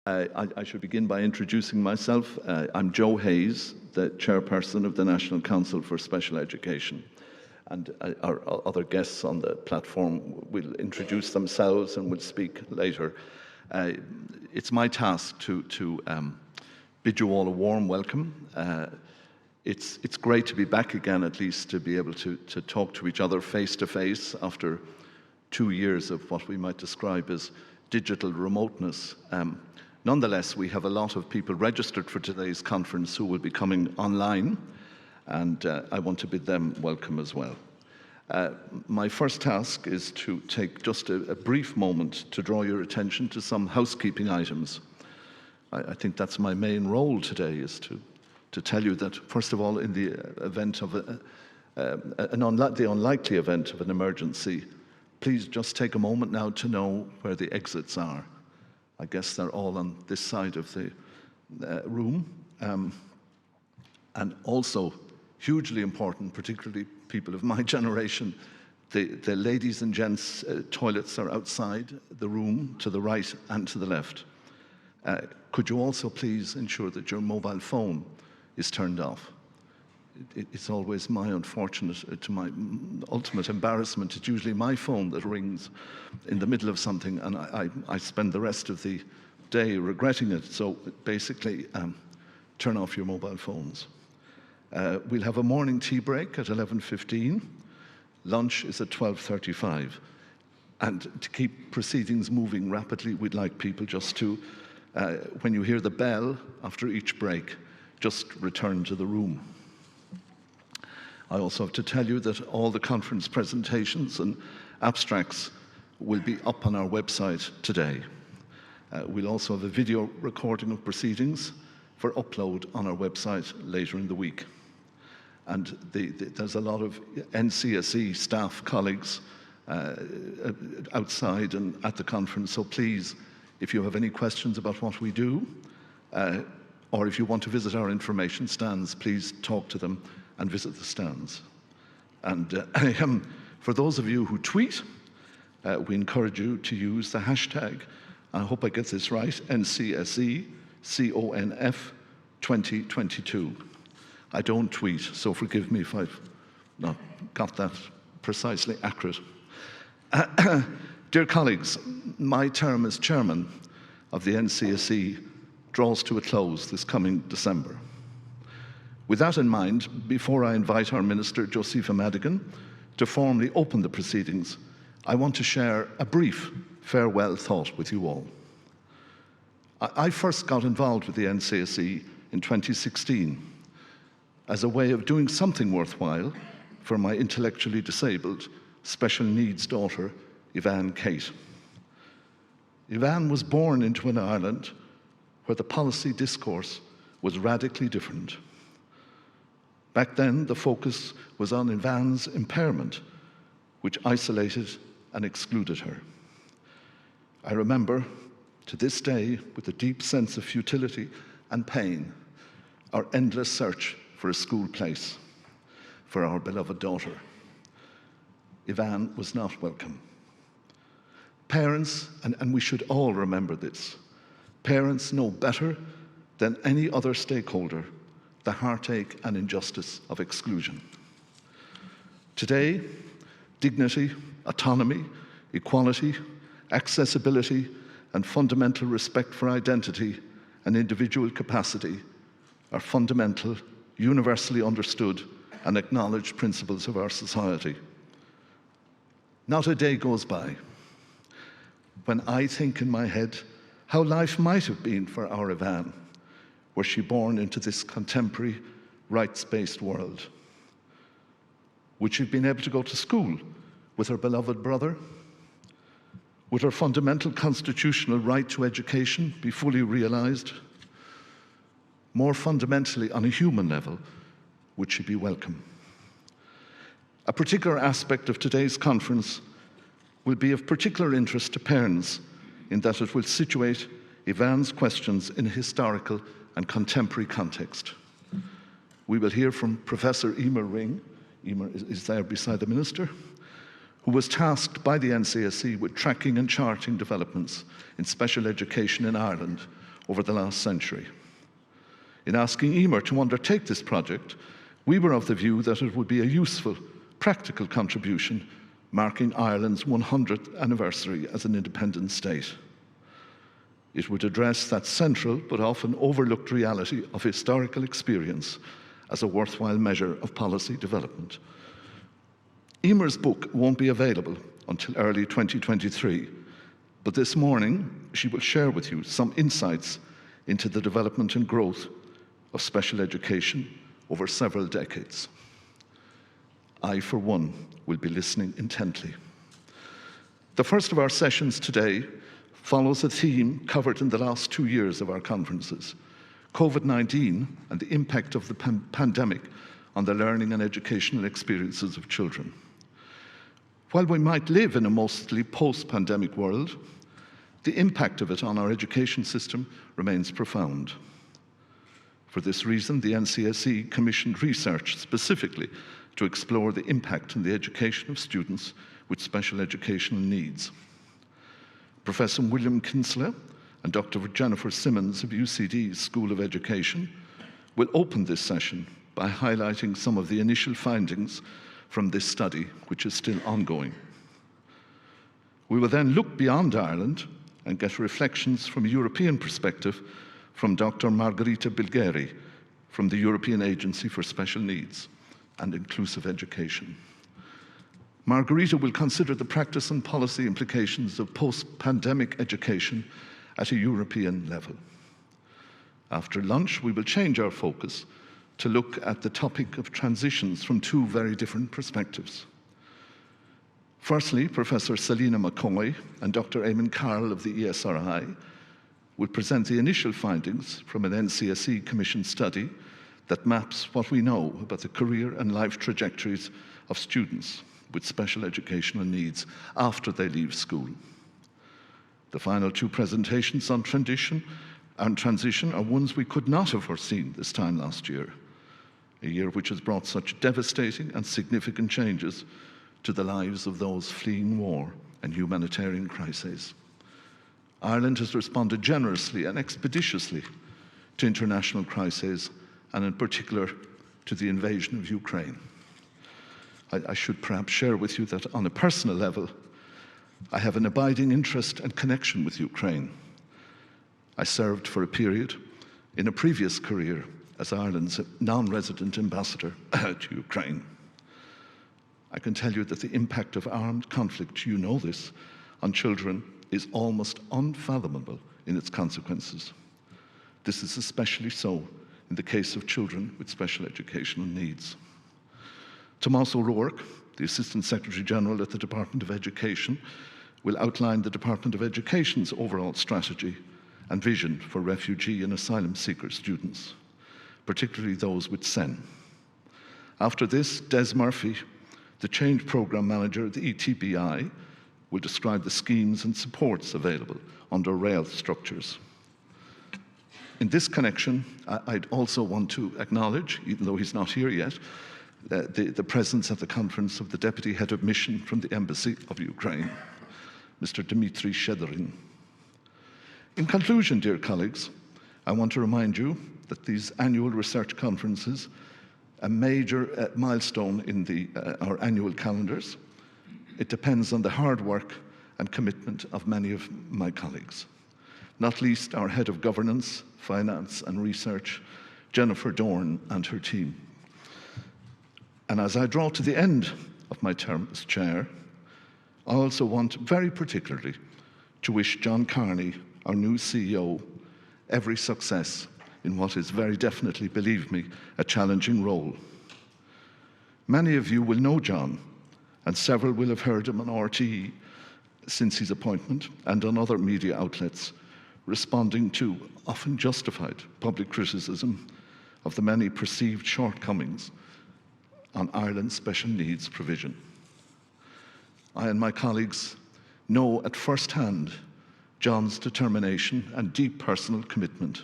I should begin by introducing myself. I'm Joe Hayes, the Chairperson of the National Council for Special Education. And our other guests on the platform will introduce themselves and will speak later. It's my task to bid you all a warm welcome. It's great to be back again, at least to be able to talk to each other face to face after 2 years of what we might describe as digital remoteness. Nonetheless, we have a lot of people registered for today's conference who will be coming online, and I want to bid them welcome as well. My first task is to take just a brief moment to draw your attention to some housekeeping items. I think that's my main role today, is to tell you that, first of all, in the event of the unlikely event of an emergency, please just take a moment now to know where the exits are. I guess they're all on this side of the room. And also, hugely important, particularly people of my generation, the ladies and gents toilets are outside the room to the right and to the left. Could you also please ensure that your mobile phone is turned off? It's always my unfortunate, to my ultimate embarrassment, it's usually my phone that rings in the middle of something, and I spend the rest of the day regretting it. So basically, turn off your mobile phones. We'll have a morning tea break at 11:15. Lunch is at 12:35. And to keep proceedings moving rapidly, we'd like people just to, when you hear the bell after each break, just return to the room. I also have to tell you that all the conference presentations and abstracts will be up on our website today. We'll also have a video recording of proceedings for upload on our website later in the week. And there's a lot of NCSE staff colleagues outside and at the conference, so please, if you have any questions about what we do, or if you want to visit our information stands, please talk to them and visit the stands. And for those of you who tweet, we encourage you to use the hashtag, I hope I get this right, NCSECONF 2022. I don't tweet, so forgive me if I've not got that precisely accurate. Dear colleagues, my term as chairman of the NCSE draws to a close this coming December. With that in mind, before I invite our Minister, Josepha Madigan, to formally open the proceedings, I want to share a brief farewell thought with you all. I first got involved with the NCSE in 2016 as a way of doing something worthwhile for my intellectually disabled special needs daughter, Yvonne Kate. Yvonne was born into an Ireland where the policy discourse was radically different. Back then, the focus was on Yvonne's impairment, which isolated and excluded her. I remember, to this day, with a deep sense of futility and pain, our endless search for a school place for our beloved daughter. Yvonne was not welcome. Parents, and we should all remember this, parents know better than any other stakeholder the heartache and injustice of exclusion. Today, dignity, autonomy, equality, accessibility, and fundamental respect for identity and individual capacity are fundamental, universally understood, and acknowledged principles of our society. Not a day goes by when I think in my head how life might have been for our Yvonne, were she born into this contemporary, rights-based world. Would she have been able to go to school with her beloved brother? Would her fundamental constitutional right to education be fully realized? More fundamentally, on a human level, would she be welcome? A particular aspect of today's conference will be of particular interest to parents in that it will situate Yvonne's questions in a historical and contemporary context. We will hear from Professor Emer Ring, Emer is there beside the Minister, who was tasked by the NCSE with tracking and charting developments in special education in Ireland over the last century. In asking Emer to undertake this project, we were of the view that it would be a useful, practical contribution marking Ireland's 100th anniversary as an independent state. It would address that central but often overlooked reality of historical experience as a worthwhile measure of policy development. Emer's book won't be available until early 2023, but this morning she will share with you some insights into the development and growth of special education over several decades. I, for one, will be listening intently. The first of our sessions today follows a theme covered in the last 2 years of our conferences: COVID-19 and the impact of the pandemic on the learning and educational experiences of children. While we might live in a mostly post-pandemic world, the impact of it on our education system remains profound. For this reason, the NCSE commissioned research specifically to explore the impact on the education of students with special educational needs. Professor William Kinsella and Dr. Jennifer Simmons of UCD's School of Education will open this session by highlighting some of the initial findings from this study, which is still ongoing. We will then look beyond Ireland and get reflections from a European perspective from Dr. Margherita Bilgheri from the European Agency for Special Needs and Inclusive Education. Margherita will consider the practice and policy implications of post-pandemic education at a European level. After lunch, we will change our focus to look at the topic of transitions from two very different perspectives. Firstly, Professor Selina McCoy and Dr. Eamon Carroll of the ESRI will present the initial findings from an NCSE Commission study that maps what we know about the career and life trajectories of students with special educational needs after they leave school. The final two presentations on transition are ones we could not have foreseen this time last year, a year which has brought such devastating and significant changes to the lives of those fleeing war and humanitarian crises. Ireland has responded generously and expeditiously to international crises, and in particular to the invasion of Ukraine. I should perhaps share with you that on a personal level, I have an abiding interest and connection with Ukraine. I served for a period in a previous career as Ireland's non-resident ambassador to Ukraine. I can tell you that the impact of armed conflict, you know this, on children is almost unfathomable in its consequences. This is especially so in the case of children with special educational needs. Tomás O'Rourke, the Assistant Secretary General at the Department of Education, will outline the Department of Education's overall strategy and vision for refugee and asylum seeker students, particularly those with SEN. After this, Des Murphy, the Change Programme Manager at the ETBI, will describe the schemes and supports available under rail structures. In this connection, I'd also want to acknowledge, even though he's not here yet, the presence at the conference of the Deputy Head of Mission from the Embassy of Ukraine, Mr. Dmitry Shedorin. In conclusion, dear colleagues, I want to remind you that these annual research conferences, a major milestone in our annual calendars, it depends on the hard work and commitment of many of my colleagues, not least our Head of Governance, Finance and Research, Jennifer Dorn, and her team. And as I draw to the end of my term as chair, I also want very particularly to wish John Carney, our new CEO, every success in what is very definitely, believe me, a challenging role. Many of you will know John, and several will have heard him on RTE since his appointment and on other media outlets, responding to often justified public criticism of the many perceived shortcomings on Ireland's special needs provision. I and my colleagues know at first hand John's determination and deep personal commitment,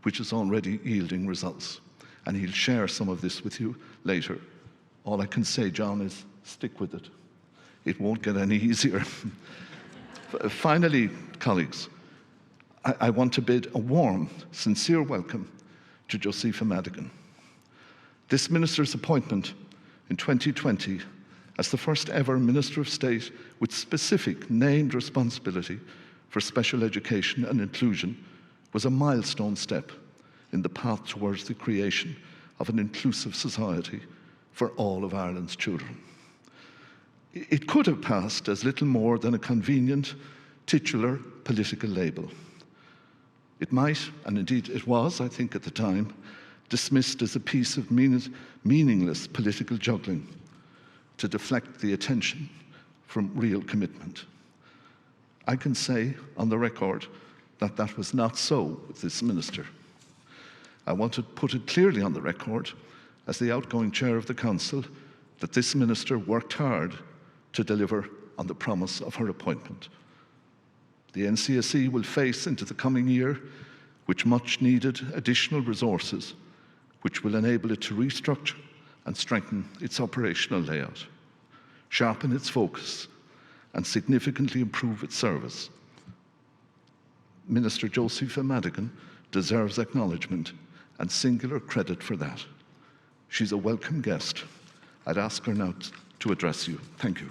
which is already yielding results, and he'll share some of this with you later. All I can say, John, is stick with it. It won't get any easier. Finally, colleagues, I want to bid a warm, sincere welcome to Josepha Madigan. This minister's appointment in 2020 as the first ever Minister of State with specific named responsibility for special education and inclusion was a milestone step in the path towards the creation of an inclusive society for all of Ireland's children. It could have passed as little more than a convenient, titular political label. It might, and indeed it was, I think at the time, dismissed as a piece of meaningless political juggling to deflect the attention from real commitment. I can say on the record that that was not so with this minister. I want to put it clearly on the record, as the outgoing chair of the council, that this minister worked hard to deliver on the promise of her appointment. The NCSE will face into the coming year with much needed additional resources, which will enable it to restructure and strengthen its operational layout, sharpen its focus, and significantly improve its service. Minister Josepha Madigan deserves acknowledgement and singular credit for that. She's a welcome guest. I'd ask her now to address you. Thank you.